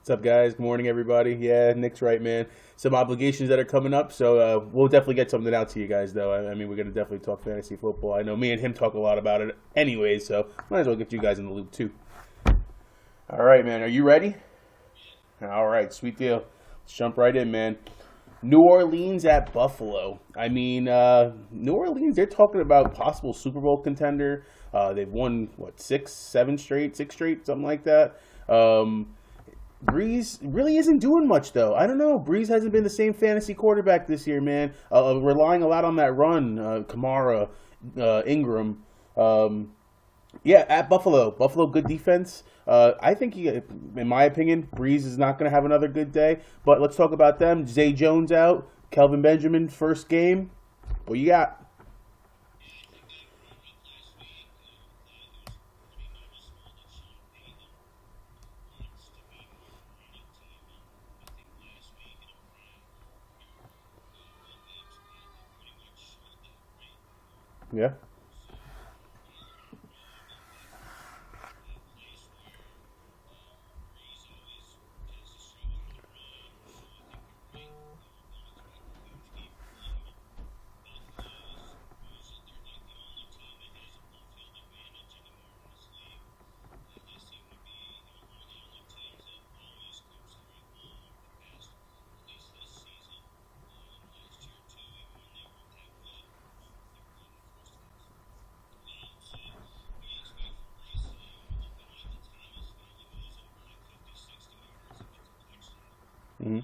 What's up, guys? Good morning, everybody. Yeah, Nick's right, man. Some obligations that are coming up, so we'll definitely get something out to you guys, though. I mean, we're going to definitely talk fantasy football. I know me and him talk a lot about it anyways, so might as well get you guys in the loop, too. All right, man. Are you ready? All right, sweet deal. Let's jump right in, man. New Orleans at Buffalo. I mean, New Orleans, they're talking about possible Super Bowl contender. They've won, what, six straight, something like that. Breeze really isn't doing much, though. I don't know. Breeze hasn't been the same fantasy quarterback this year, man. Relying a lot on that run, Kamara, Ingram. Yeah, at Buffalo. Buffalo, good defense. I think, in my opinion, Breeze is not going to have another good day. But let's talk about them. Zay Jones out. Kelvin Benjamin, first game. What you got? Yeah. Mm-hmm.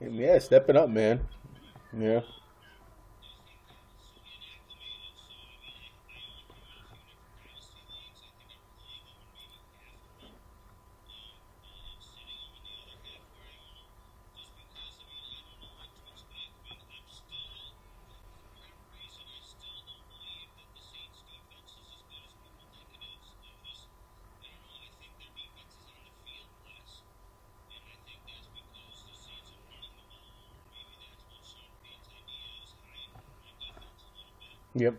Yeah, stepping up, man. Yeah. Yep.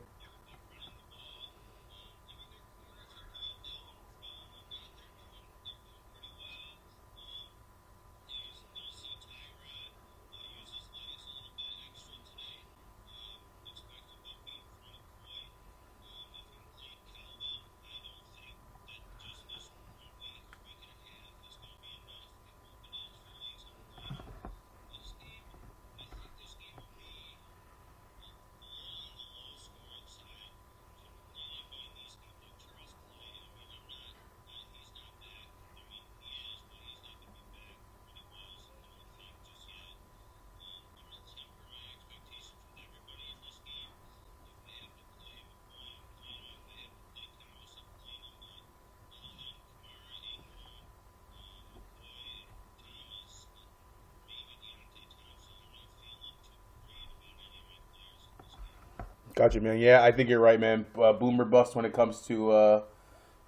Gotcha, man. Yeah, I think you're right, man. Boomer bust when it comes to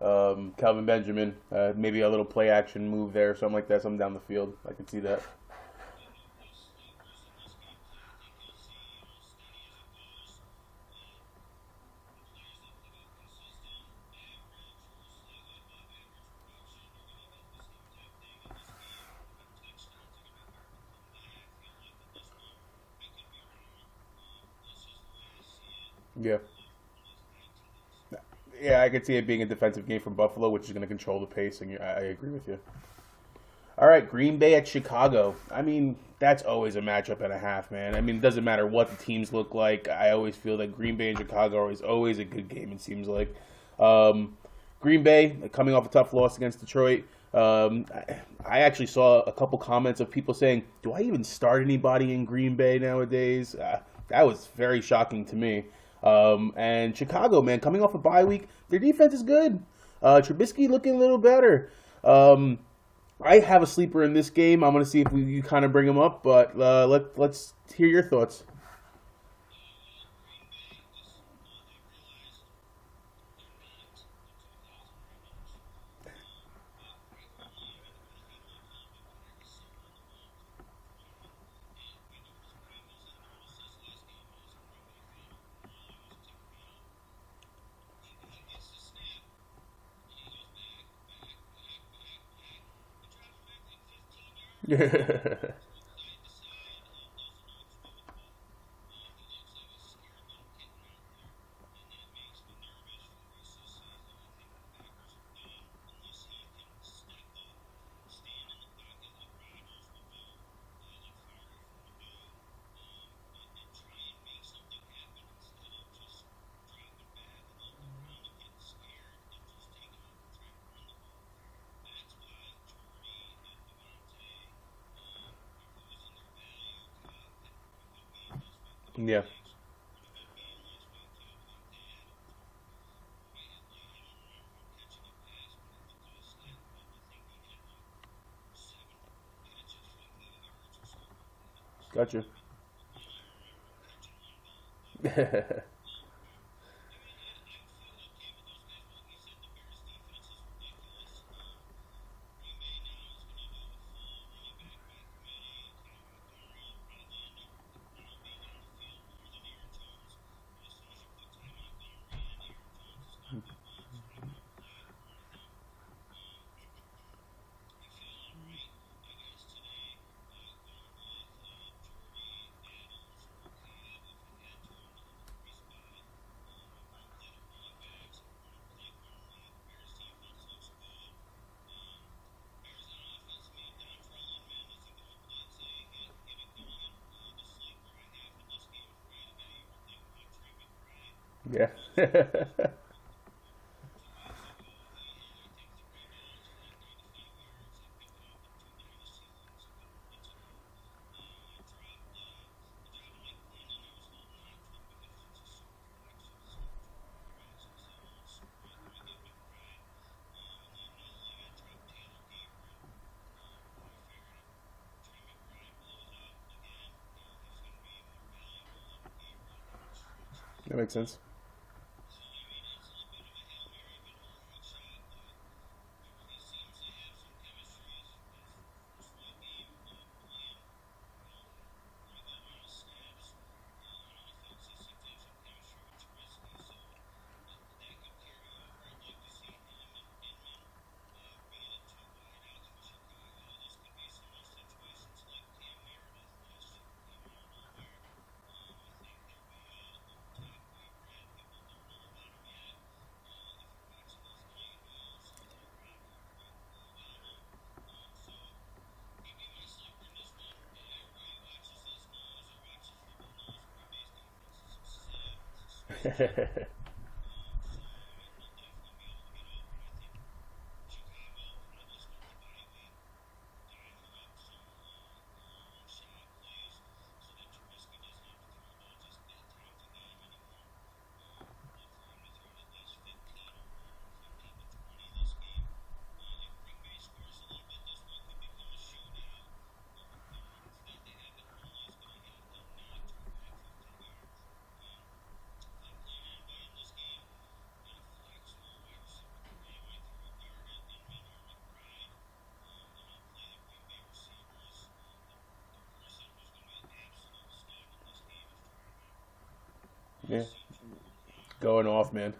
Calvin Benjamin. Maybe a little play action move there, something like that, something down the field. I can see that. Yeah. Yeah, I could see it being a defensive game from Buffalo, which is going to control the pace, and I agree with you. All right, Green Bay at Chicago. I mean, that's always a matchup and a half, man. I mean, it doesn't matter what the teams look like. I always feel that Green Bay and Chicago is always a good game, it seems like. Um, Green Bay coming off a tough loss against Detroit. I actually saw a couple comments of people saying, "Do I even start anybody in Green Bay nowadays?" That was very shocking to me. And Chicago, man, coming off a bye week, their defense is good. Trubisky looking a little better. Um, I have a sleeper in this game. I'm going to see if you kind of bring him up, but let's hear your thoughts. Yeah, gotcha. Yeah. That makes sense. Yeah, going off, man.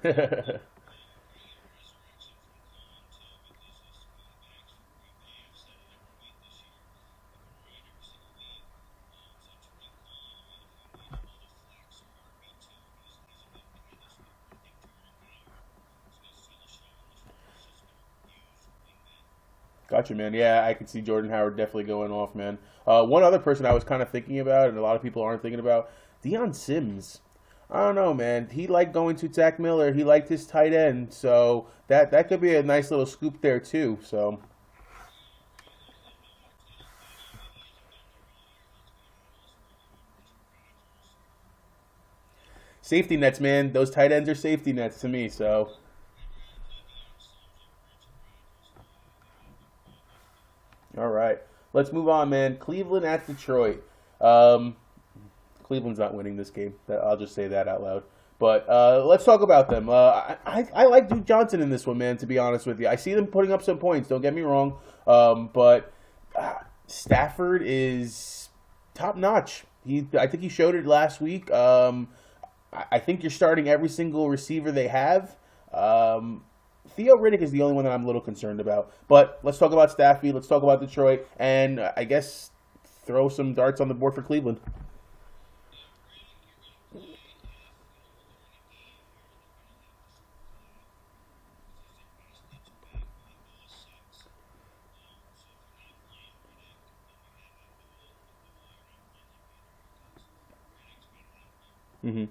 Gotcha, man. Yeah, I can see Jordan Howard definitely going off, man. One other person I was kind of thinking about, and a lot of people aren't thinking about, Deion Sims. I don't know, man. He liked going to Zach Miller. He liked his tight end, so that could be a nice little scoop there too. So safety nets, man. Those tight ends are safety nets to me. So, all right, let's move on, man. Cleveland at Detroit. Um, Cleveland's not winning this game. I'll just say that out loud. But let's talk about them. I like Duke Johnson in this one, man, to be honest with you. I see them putting up some points, don't get me wrong. But Stafford is top notch. I think he showed it last week. I think you're starting every single receiver they have. Theo Riddick is the only one that I'm a little concerned about. But let's talk about Staffy. Let's talk about Detroit. And I guess throw some darts on the board for Cleveland. Mm-hmm.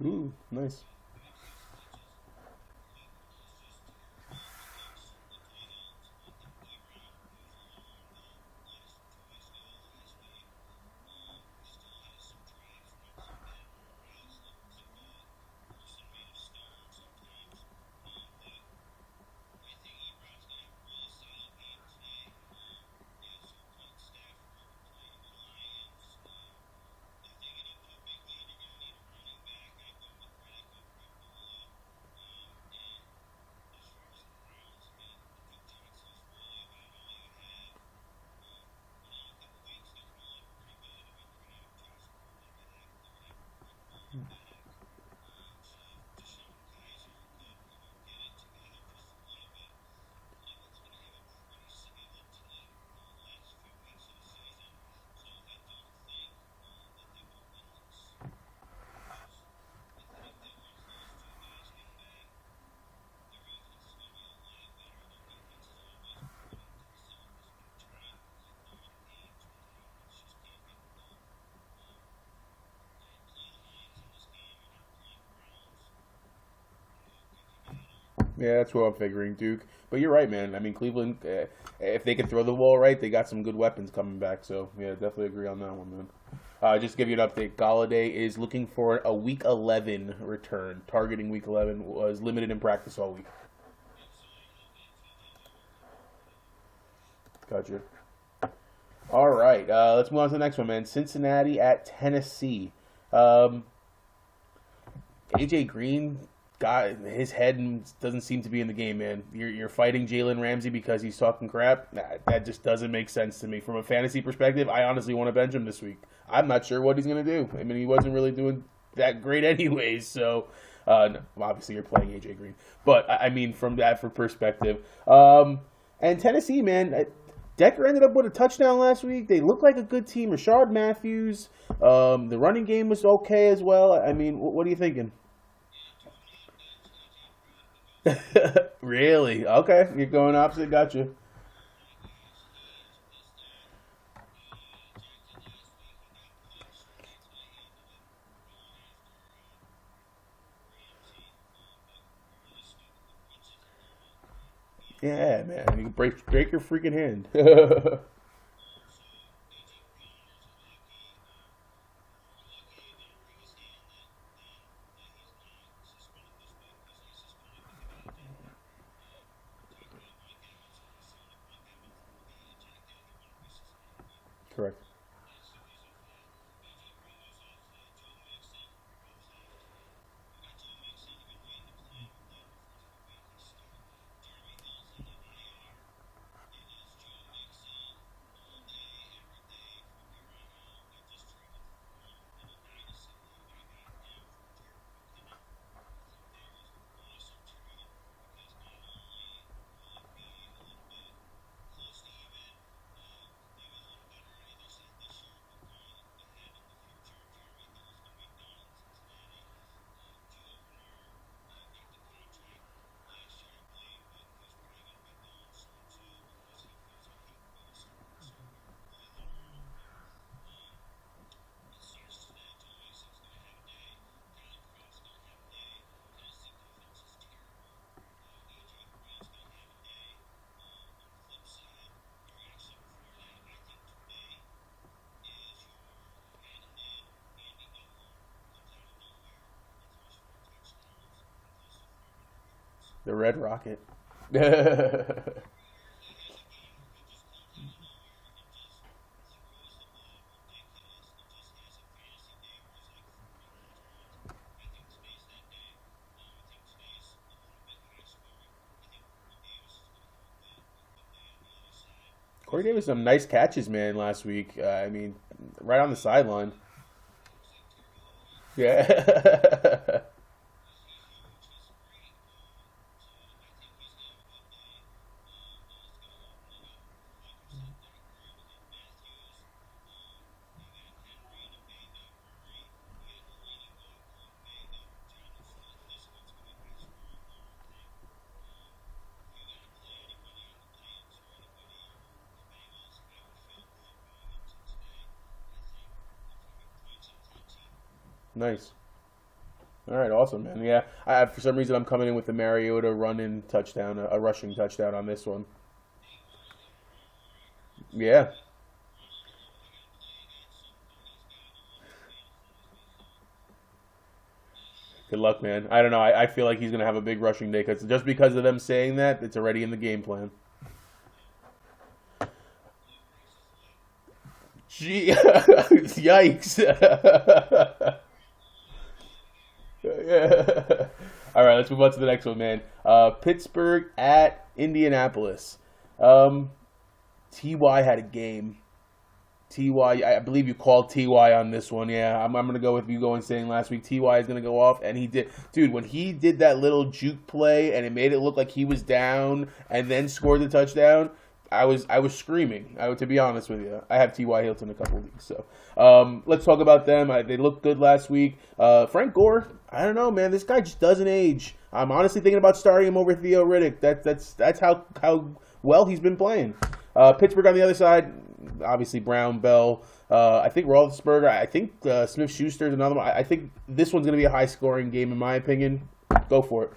Ooh, nice. Yeah, that's what I'm figuring, Duke. But you're right, man. I mean, Cleveland, if they can throw the ball right, they got some good weapons coming back. So, yeah, definitely agree on that one, man. Just to give you an update, Galladay is looking for a Week 11 return. Targeting Week 11 was limited in practice all week. Gotcha. All right, let's move on to the next one, man. Cincinnati at Tennessee. Um, AJ Green got his head doesn't seem to be in the game, man. You're fighting Jalen Ramsey because he's talking crap. Nah, that just doesn't make sense to me from a fantasy perspective. I honestly want to bench him this week. I'm not sure what he's gonna do. I mean, he wasn't really doing that great anyways. So, no, obviously you're playing AJ Green, but I mean from that for perspective. And Tennessee, man. Decker ended up with a touchdown last week. They look like a good team. Rashard Matthews. The running game was okay as well. I mean, what are you thinking? Really? Okay, you're going opposite. Gotcha. Yeah, man. You can break your freaking hand. Correct. The Red Rocket. Corey Davis, some nice catches, man, last week. I mean, right on the sideline. Yeah. Nice. All right, awesome, man. Yeah, for some reason I'm coming in with the Mariota run-in touchdown, a rushing touchdown on this one. Yeah. Good luck, man. I don't know. I feel like he's gonna have a big rushing day because just because of them saying that, it's already in the game plan. Gee, yikes. Yeah. All right, let's move on to the next one, man. Pittsburgh at Indianapolis. Um, Ty had a game. Ty, I believe you called Ty on this one. Yeah, I'm gonna go with you going saying last week Ty is gonna go off, and he did. Dude, when he did that little juke play and it made it look like he was down and then scored the touchdown, I was screaming. To be honest with you, I have T.Y. Hilton a couple weeks. So let's talk about them. They looked good last week. Frank Gore, I don't know, man. This guy just doesn't age. I'm honestly thinking about starting him over Theo Riddick. That's how well he's been playing. Pittsburgh on the other side, obviously Brown, Bell. I think Roethlisberger. I think Smith Schuster's another one. I think this one's going to be a high scoring game in my opinion. Go for it.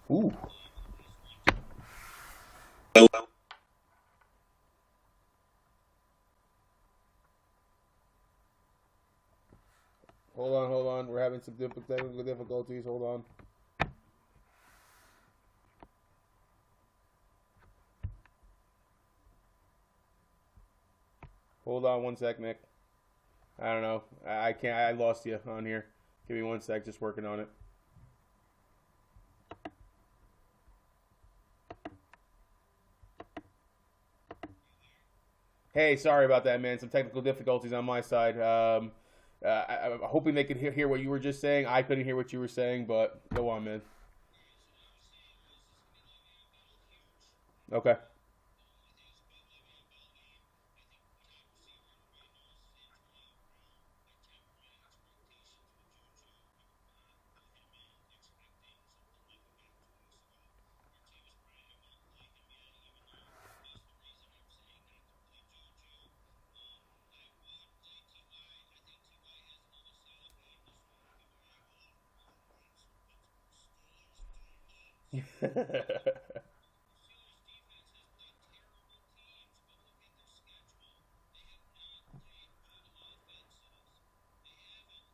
Ooh. Hold on. We're having some technical difficulties. Hold on. Hold on one sec, Nick. I don't know. I can't. I lost you on here. Give me one sec. Just working on it. Hey, sorry about that, man. Some technical difficulties on my side. I'm hoping they could hear what you were just saying. I couldn't hear what you were saying, but go on, man. Okay.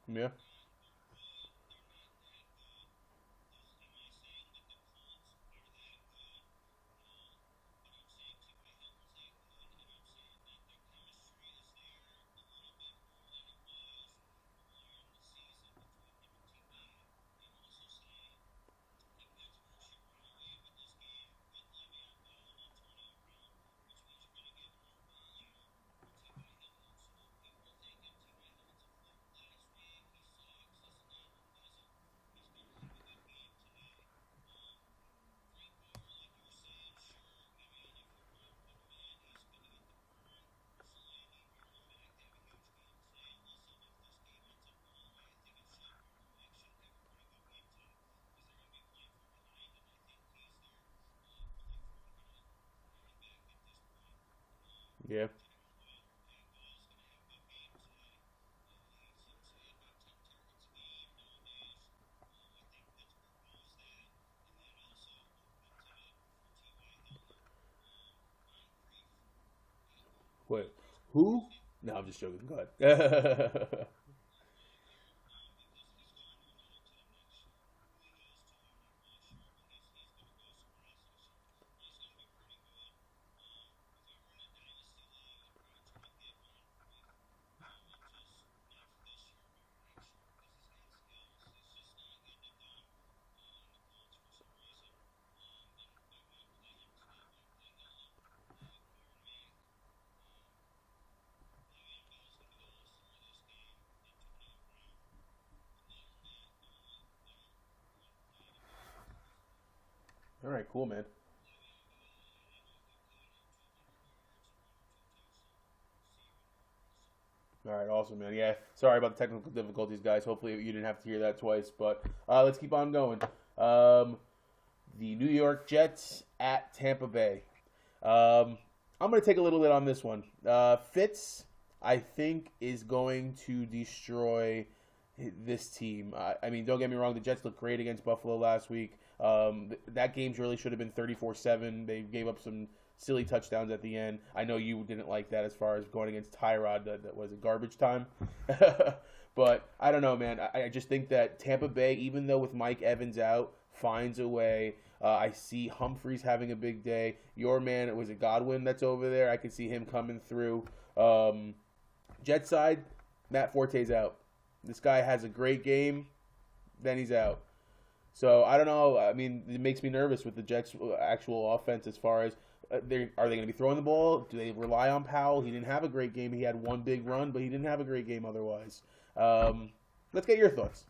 Yeah. Yeah. Wait. Who? No, I'm just joking. Go ahead. All right. Cool, man. All right. Awesome, man. Yeah. Sorry about the technical difficulties, guys. Hopefully you didn't have to hear that twice, but let's keep on going. Um, the New York Jets at Tampa Bay. I'm going to take a little bit on this one. Fitz, I think, is going to destroy this team. I mean, don't get me wrong. The Jets looked great against Buffalo last week. That game really should have been 34-7. They gave up some silly touchdowns at the end. I know you didn't like that as far as going against Tyrod. That was a garbage time. But I don't know, man. I just think that Tampa Bay, even though with Mike Evans out, finds a way. I see Humphreys having a big day. Your man, was it Godwin that's over there? I could see him coming through. Jet side, Matt Forte's out. This guy has a great game, then he's out. So I don't know. I mean, it makes me nervous with the Jets' actual offense as far as are they going to be throwing the ball? Do they rely on Powell? He didn't have a great game. He had one big run, but he didn't have a great game otherwise. Let's get your thoughts.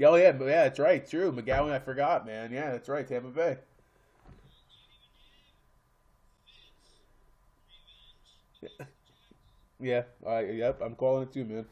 Oh yeah, that's right. True, McGowan. I forgot, man. Yeah, that's right. Tampa Bay. Yeah. Yep. I'm calling it too, man.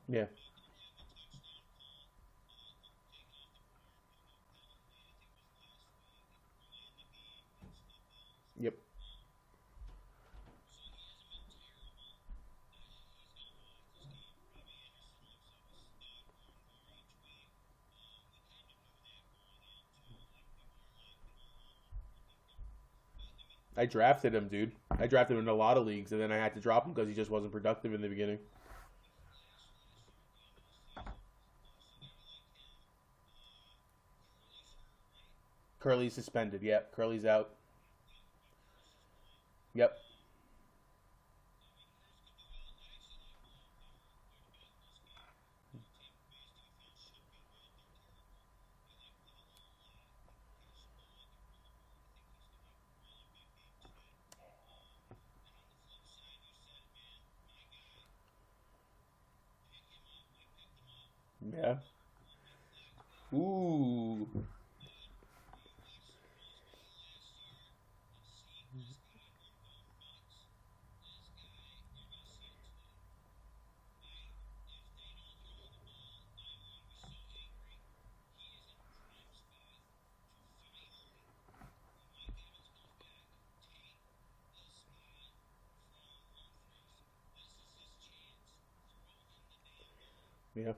Yeah. Yep. I drafted him, dude. I drafted him in a lot of leagues, and then I had to drop him because he just wasn't productive in the beginning. Curly's suspended. Yep, Curly's out. Yep. Yeah. Ooh. Yeah.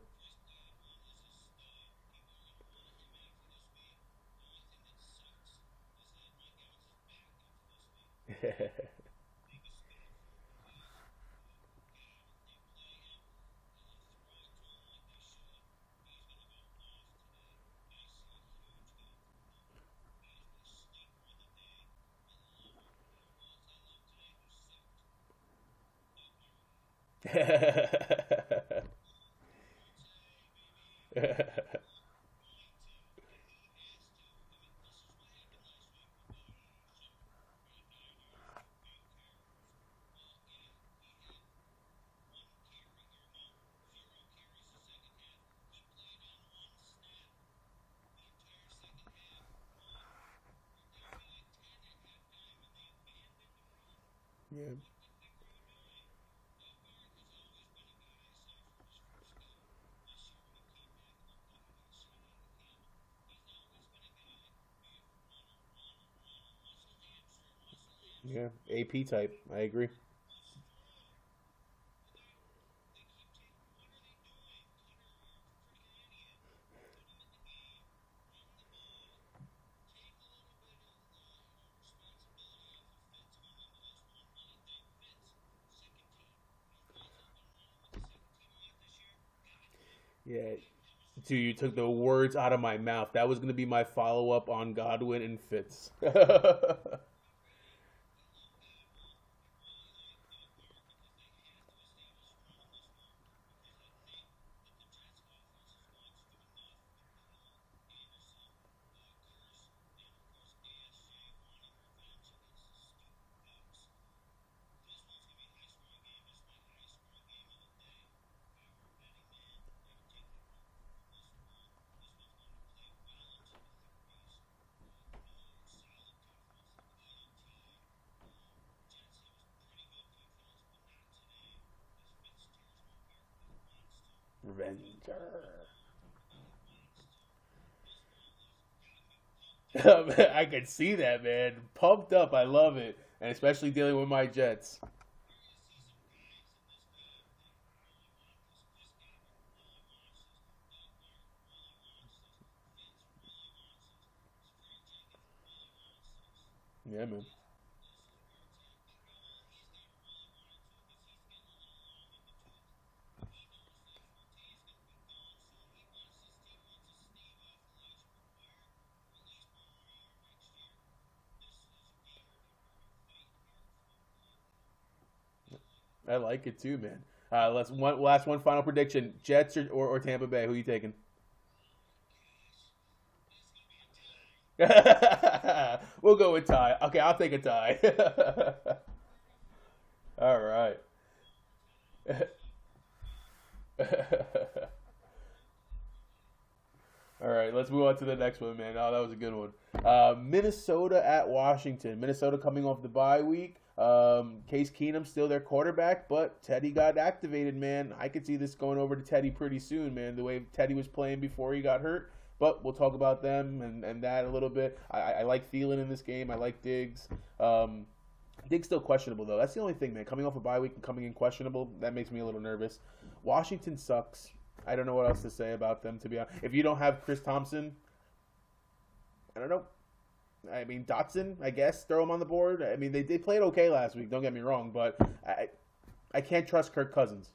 Yeah. Yeah. AP type. I agree. Yeah. Dude, you took the words out of my mouth. That was going to be my follow up on Godwin and Fitz. Revenger. I can see that, man. Pumped up. I love it. And especially dealing with my Jets. Yeah, man. I like it too, man. Let's one last one final prediction: Jets or Tampa Bay. Who are you taking? We'll go with tie. Okay, I'll take a tie. All right. All right, let's move on to the next one, man. Oh, that was a good one. Minnesota at Washington. Minnesota coming off the bye week. Case Keenum still their quarterback, but Teddy got activated, man. I could see this going over to Teddy pretty soon, man. The way Teddy was playing before he got hurt. But we'll talk about them and that a little bit. I like Thielen in this game. I like Diggs. Diggs still questionable though. That's the only thing, man. Coming off a bye week and coming in questionable, that makes me a little nervous. Washington sucks. I don't know what else to say about them, to be honest. If you don't have Chris Thompson, I don't know. I mean, Dotson, I guess, throw him on the board. I mean, they played okay last week, don't get me wrong, but I can't trust Kirk Cousins.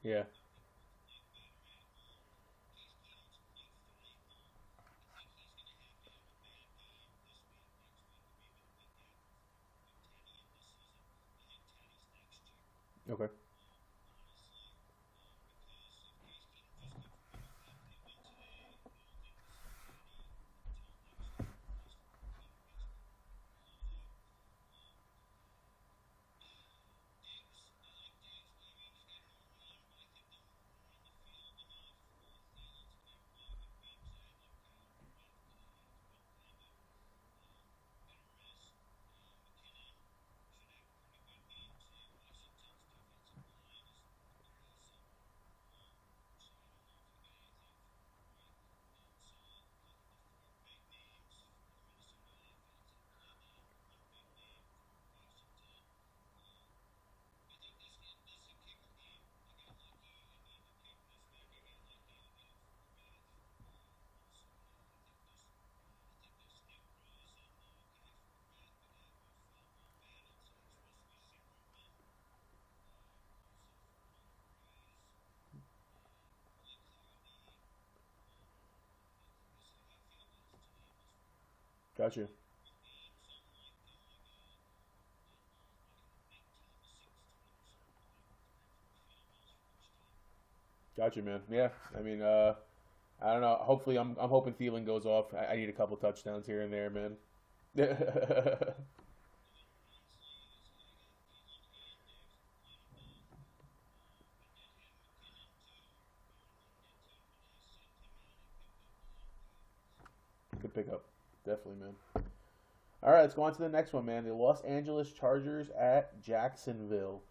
Yeah. Okay. Gotcha. Gotcha, man. Yeah. I mean, I don't know. Hopefully, I'm hoping Thielen goes off. I need a couple touchdowns here and there, man. Good pickup. Definitely, man. All right, let's go on to the next one, man. The Los Angeles Chargers at Jacksonville.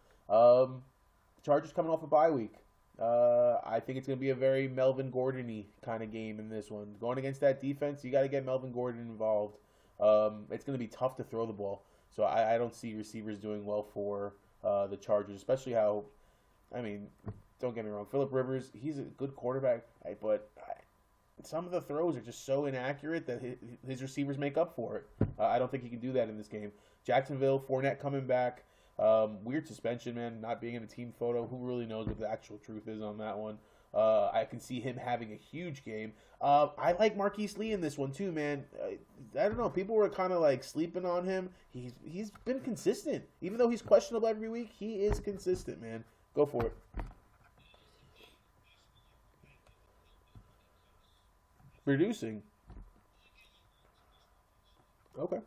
Chargers coming off a bye week. I think it's going to be a very Melvin Gordon-y kind of game in this one. Going against that defense, you got to get Melvin Gordon involved. It's going to be tough to throw the ball. So I don't see receivers doing well for the Chargers, especially how, I mean, don't get me wrong, Philip Rivers, he's a good quarterback, but some of the throws are just so inaccurate that his receivers make up for it. I don't think he can do that in this game. Jacksonville, Fournette coming back. Weird suspension, man, not being in a team photo. Who really knows what the actual truth is on that one? I can see him having a huge game. I like Marquise Lee in this one too, man. I don't know. People were kind of like sleeping on him. He's been consistent, even though he's questionable every week. He is consistent, man. Go for it. Reducing. Okay.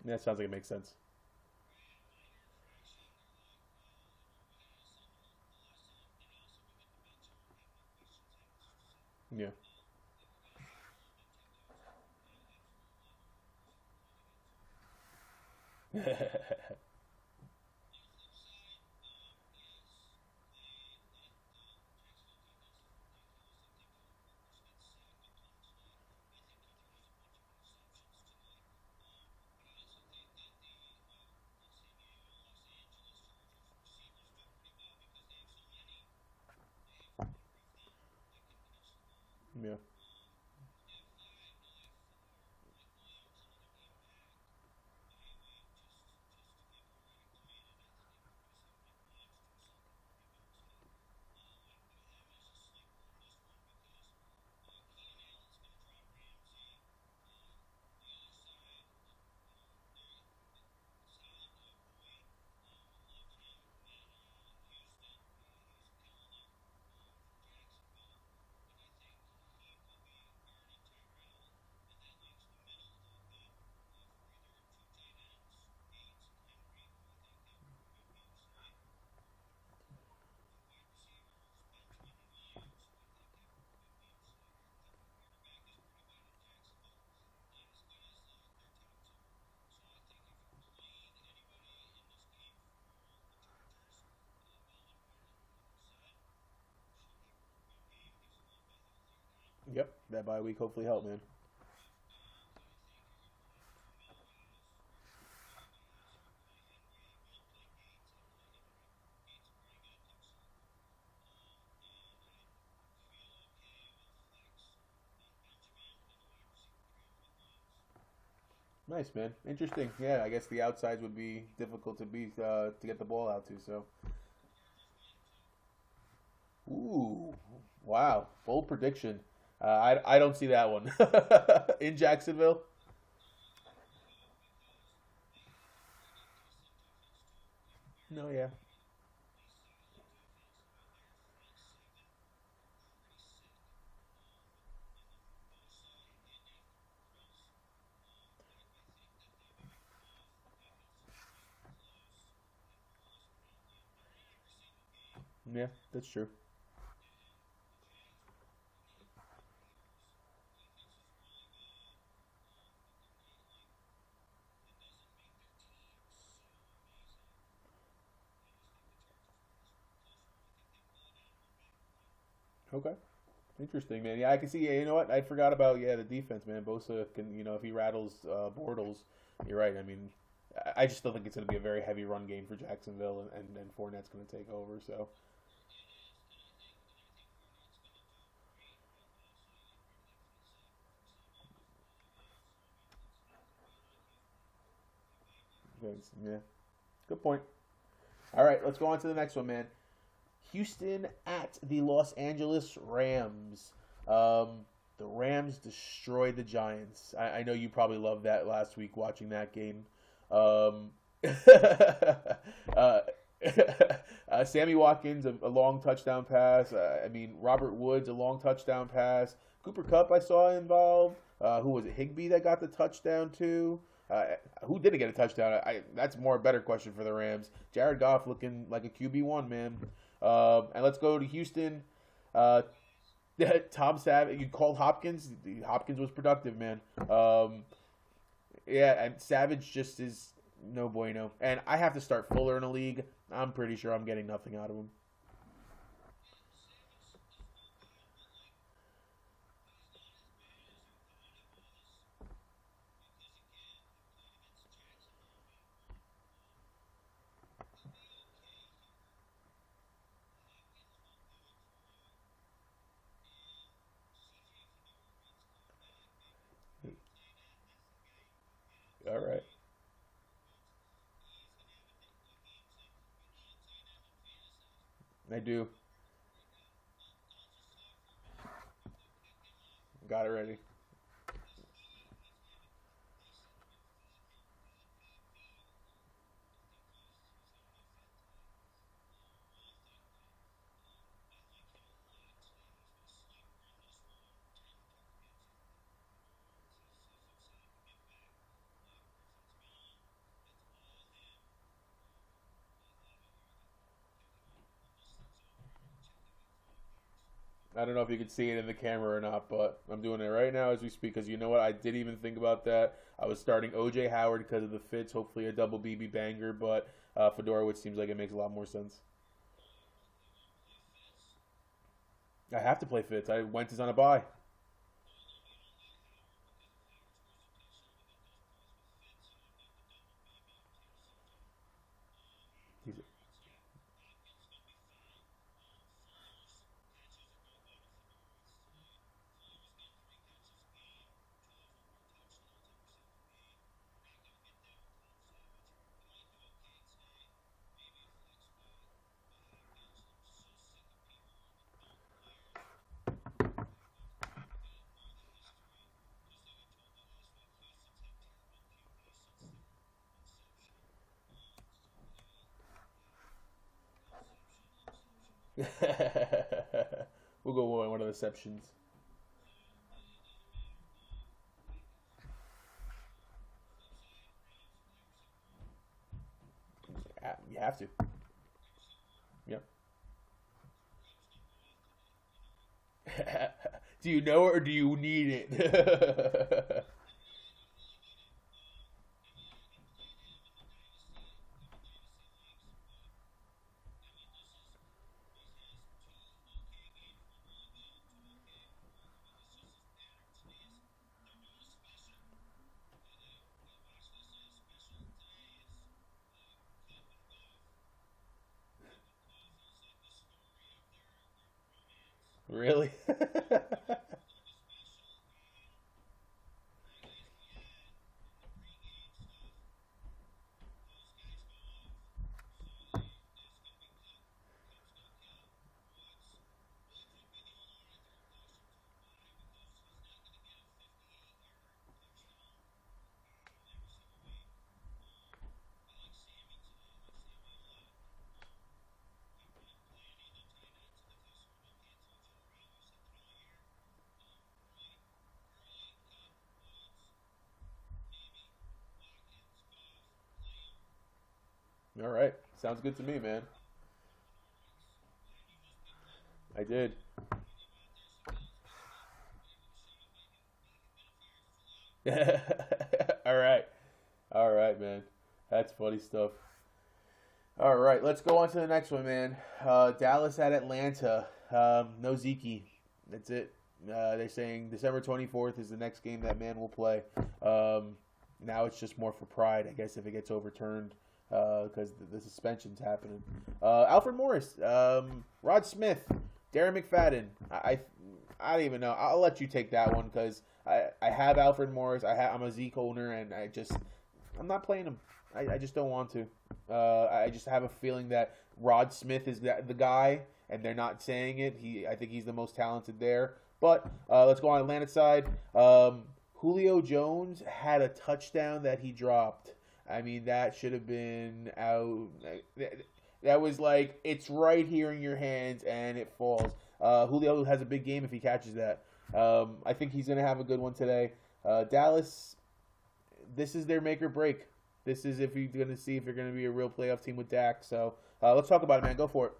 That sounds like it makes sense. Yeah. That bye week hopefully help, man. Nice, man. Interesting. Yeah, I guess the outsides would be difficult to beat to get the ball out to. So, ooh, wow, bold prediction. I don't see that one in Jacksonville. No, yeah, yeah, that's true. Okay, interesting, man. Yeah, I can see. Yeah, you know what? I forgot about the defense, man. Bosa can, if he rattles Bortles, you're right. I mean, I just still think it's going to be a very heavy run game for Jacksonville, and Fournette's going to take over. So, yeah, good point. All right, let's go on to the next one, man. Houston at the Los Angeles Rams. The Rams destroyed the Giants. I know you probably loved that last week watching that game. Um, uh, Sammy Watkins, a long touchdown pass. I mean, Robert Woods, a long touchdown pass. Cooper Cup, I saw involved. Who was it? Higbee that got the touchdown too. Who didn't get a touchdown? That's more a better question for the Rams. Jared Goff looking like a QB1, man. And let's go to Houston. Uh, Tom Savage, you called Hopkins. Hopkins was productive, man. Yeah, and Savage just is no bueno. And I have to start Fuller in a league. I'm pretty sure I'm getting nothing out of him. All right, I do. Got it ready. I don't know if you can see it in the camera or not, but I'm doing it right now as we speak. Because you know what? I didn't even think about that. I was starting OJ Howard because of the fits. Hopefully a double BB banger, but Fedora, which seems like it makes a lot more sense. I have to play fits. I went is on a bye. We'll go with one of the exceptions. You have to. Yep. Do you know it or do you need it? Really? All right. Sounds good to me, man. I did. All right. All right, man. That's funny stuff. All right, let's go on to the next one, man. Dallas at Atlanta. No Zeke. That's it. They're saying December 24th is the next game that man will play. Now it's just more for pride, I guess, if it gets overturned because the suspension's happening. Alfred Morris, Rod Smith, Darren McFadden. I don't even know. I'll let you take that one because I have Alfred Morris. I'm a Zeke owner, and I'm not playing him. I just don't want to. I just have a feeling that Rod Smith is the guy, and they're not saying it. I think he's the most talented there. But let's go on Atlanta side. Julio Jones had a touchdown that he dropped. I mean, that should have been out. That was like it's right here in your hands, and it falls. Julio has a big game if he catches that. I think he's going to have a good one today. Dallas, this is their make or break. This is if you're going to see if you're going to be a real playoff team with Dak. So let's talk about it, man. Go for it.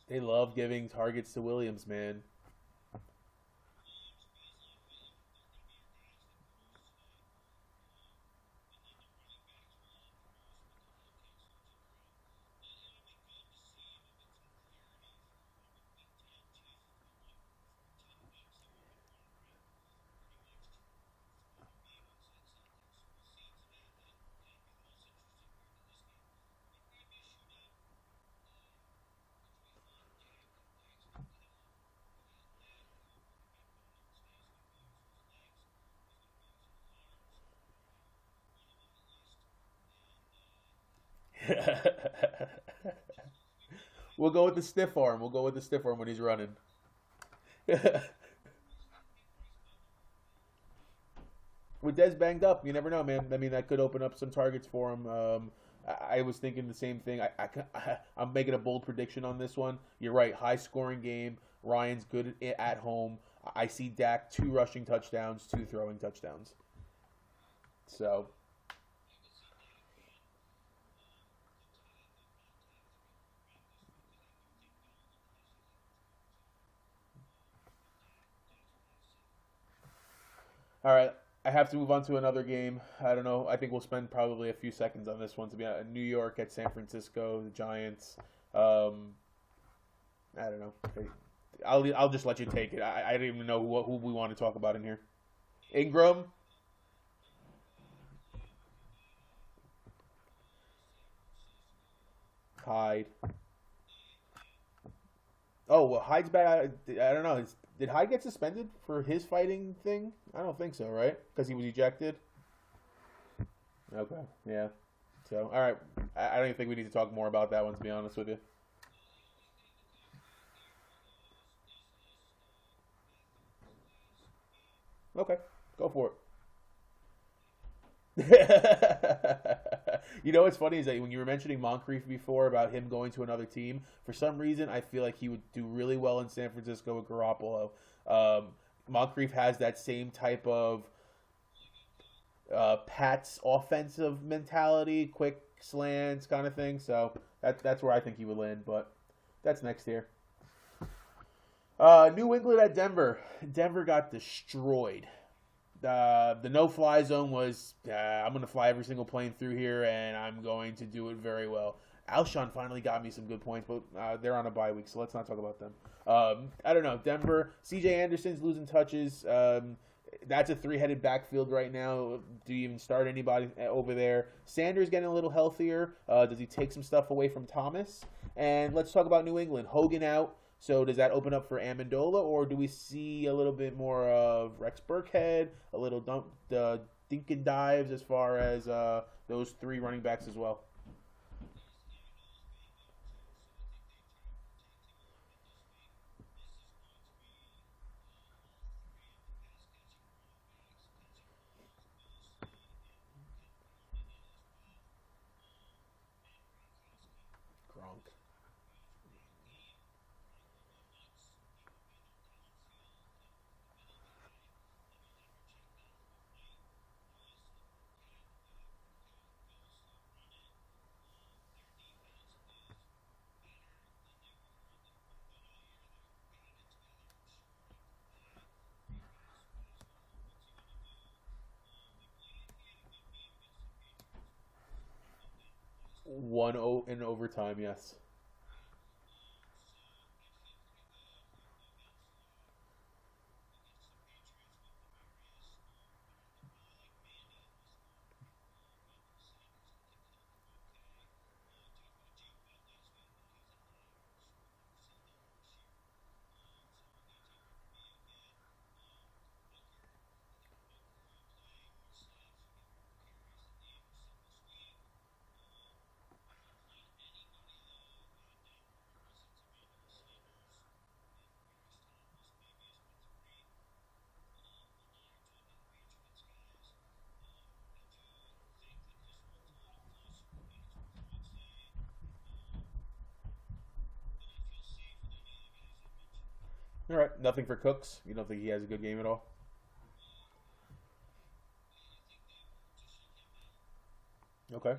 They love giving targets to Williams, man. We'll go with the stiff arm. We'll go with the stiff arm when he's running. With Dez banged up, you never know, man. I mean, that could open up some targets for him. I was thinking the same thing. I'm making a bold prediction on this one. You're right. High scoring game. Ryan's good at home. I see Dak 2 rushing touchdowns, 2 throwing touchdowns. So, all right. I have to move on to another game. I don't know. I think we'll spend probably a few seconds on this one. To be honest, New York at San Francisco, the Giants. Um, I don't know. I'll just let you take it. I don't even know who we want to talk about in here. Ingram, Hyde. Oh well, Hyde's back. I don't know. Did Hyde get suspended for his fighting thing? I don't think so, right? Because he was ejected. Okay, yeah. So, all right. I don't even think we need to talk more about that one. To be honest with you. Okay, go for it. You know what's funny is that when you were mentioning Moncrief before about him going to another team, for some reason I feel like he would do really well in San Francisco with Garoppolo. Moncrief has that same type of Pat's offensive mentality, quick slants kind of thing. So that's where I think he would land. But that's next year. New England at Denver. Denver got destroyed. The no-fly zone was I'm going to fly every single plane through here, and I'm going to do it very well. Alshon finally got me some good points, but they're on a bye week, so let's not talk about them. I don't know. Denver, C.J. Anderson's losing touches. That's a three-headed backfield right now. Do you even start anybody over there? Sanders getting a little healthier. Does he take some stuff away from Thomas? And let's talk about New England. Hogan out. So does that open up for Amendola, or do we see a little bit more of Rex Burkhead, a little dink and dives as far as those 3 running backs as well? Gronk. 1-0 in overtime, yes. All right, nothing for Cooks. You don't think he has a good game at all? Okay.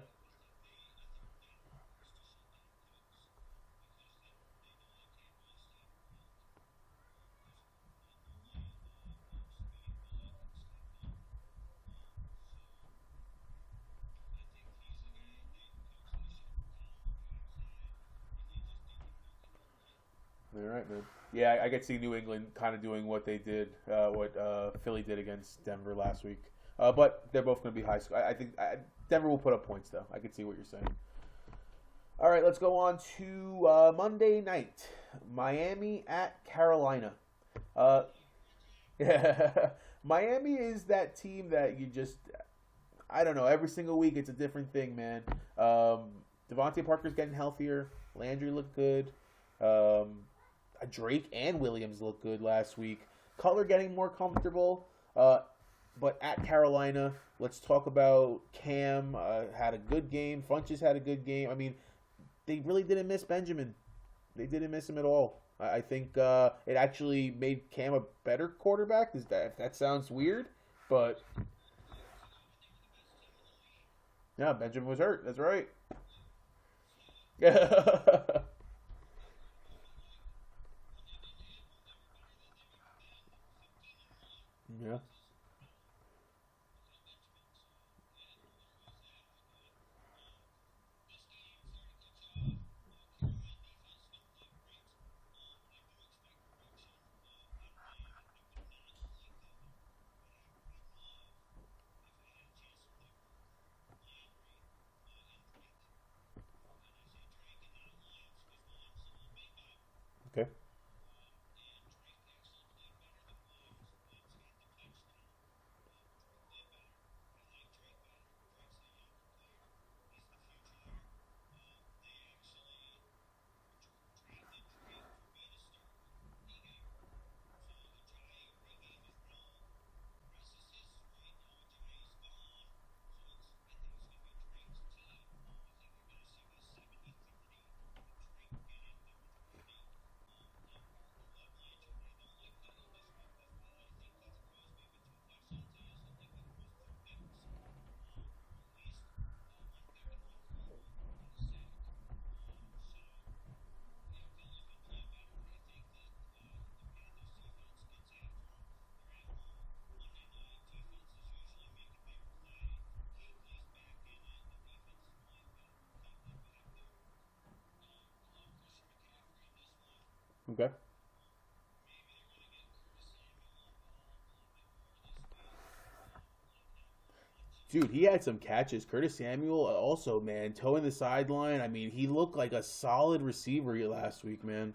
All right, man. Yeah, I could see New England kind of doing what they did, what Philly did against Denver last week. But they're both going to be high school. I think Denver will put up points, though. I could see what you're saying. All right, let's go on to Monday night. Miami at Carolina. Uh, Miami is that team that you just, I don't know, every single week it's a different thing, man. Devontae Parker's getting healthier. Landry looked good. Um, Drake and Williams looked good last week. Cutler getting more comfortable. But at Carolina, let's talk about Cam. Had a good game. Funches had a good game. I mean, they really didn't miss Benjamin. They didn't miss him at all. I think it actually made Cam a better quarterback. That sounds weird, but yeah, Benjamin was hurt. That's right. Yeah. Yeah. Okay. Okay. Dude, he had some catches. Curtis Samuel also, man, toeing the sideline. I mean, he looked like a solid receiver last week, man.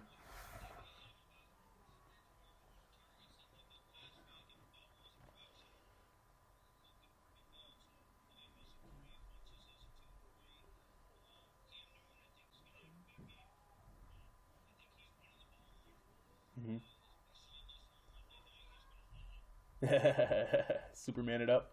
Hmm. Superman it up.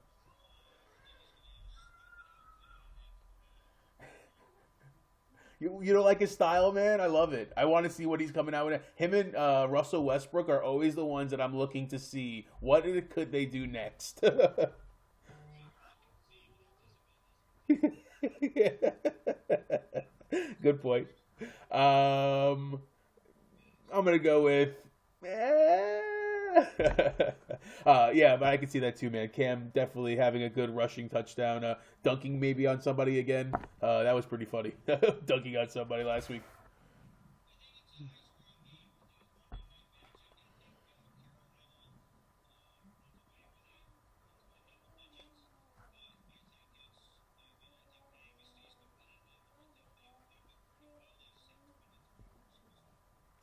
You don't like his style, man? I love it. I want to see what he's coming out with. Him and Russell Westbrook are always the ones that I'm looking to see. What could they do next? Good point. Um, I'm gonna go with. Yeah, but I can see that too, man. Cam definitely having a good rushing touchdown, dunking maybe on somebody again. That was pretty funny. Dunking on somebody last week.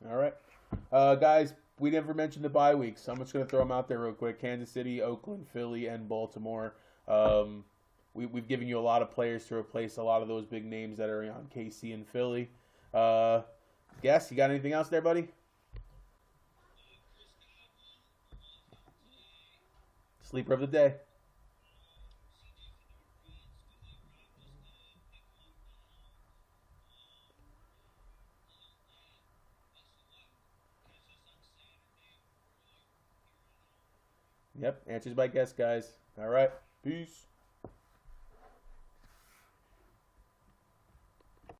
All right, guys. We never mentioned the bye weeks. So I'm just gonna throw them out there real quick. Kansas City, Oakland, Philly, and Baltimore. We've given you a lot of players to replace a lot of those big names that are on KC and Philly. Uh, Guess you got anything else there, buddy? Sleeper of the day. Yep, answers by guess, guys. All right, peace.